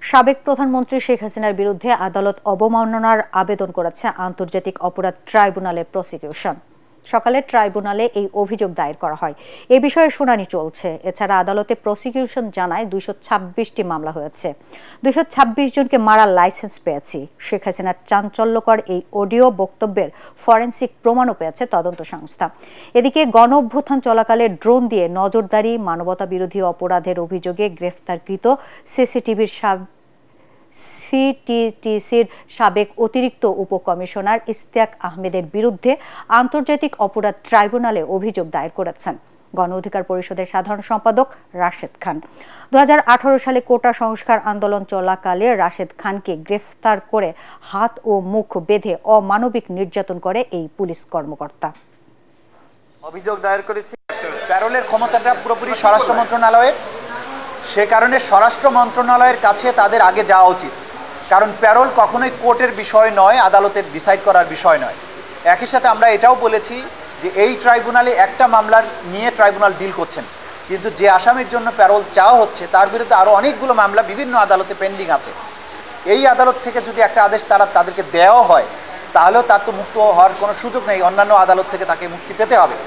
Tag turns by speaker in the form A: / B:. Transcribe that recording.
A: সাবেক প্রধানমন্ত্রী শেখ হাসিনার বিরুদ্ধে আদালত অবমাননার আবেদন করেছে আন্তর্জাতিক অপরাধ ট্রাইব্যুনালের প্রসিকিউশন। সকালে ট্রাইব্যুনালে এই অভিযোগ দায়ের করা হয়। এ বিষয়ে শুনানি চলছে। এছাড়া আদালতে প্রসিকিউশন জানায় 226টি মামলা হয়েছে। 226 জনকে মারার লাইসেন্স পেয়েছি। শেখ হাসিনার চাঞ্চল্যকর এই অডিও বক্তব্যের ফরেনসিক প্রমাণও পেয়েছে তদন্ত সংস্থা। এদিকে গণ অভ্যুত্থান চলাকালে ড্রোন দিয়ে নজরদারি, মানবতা বিরোধী অপরাধের অভিযোগে গ্রেফতারকৃত সিটিটিসির সাবেক অতিরিক্ত উপকমিশনার ইশতিয়াক আহমেদের বিরুদ্ধে আন্তর্জাতিক অপরাধ ট্রাইব্যুনালে অভিযোগ দায়ের করেছেন গণ অধিকার পরিষদের সাধারণ সম্পাদক রাশেদ খান। 2018 সালে কোটা সংস্কার আন্দোলন চলাকালে রাশেদ খানকে গ্রেফতার করে হাত ও মুখ বেঁধে অমানবিক নির্যাতন করে এই পুলিশ কর্মকর্তা।
B: অভিযোগ দায়ের করেছি। প্যারোলের ক্ষমতাটা পুরোপুরি স্বরাষ্ট্র মন্ত্রণালয়ের, সে কারণে স্বরাষ্ট্র মন্ত্রণালয়ের কাছে তাদের আগে যাওয়া উচিত। কারণ প্যারোল কখনোই কোর্টের বিষয় নয়, আদালতের ডিসাইড করার বিষয় নয়। একই সাথে আমরা এটাও বলেছি যে এই ট্রাইব্যুনালে একটা মামলার নিয়ে ট্রাইব্যুনাল ডিল করছেন, কিন্তু যে আসামির জন্য প্যারোল চাওয়া হচ্ছে তার বিরুদ্ধে আরও অনেকগুলো মামলা বিভিন্ন আদালতে পেন্ডিং আছে। এই আদালত থেকে যদি একটা আদেশ তাদেরকে দেওয়া হয় তাহলেও তার তো মুক্ত হওয়ার কোনো সুযোগ নেই, অন্যান্য আদালত থেকে তাকে মুক্তি পেতে হবে।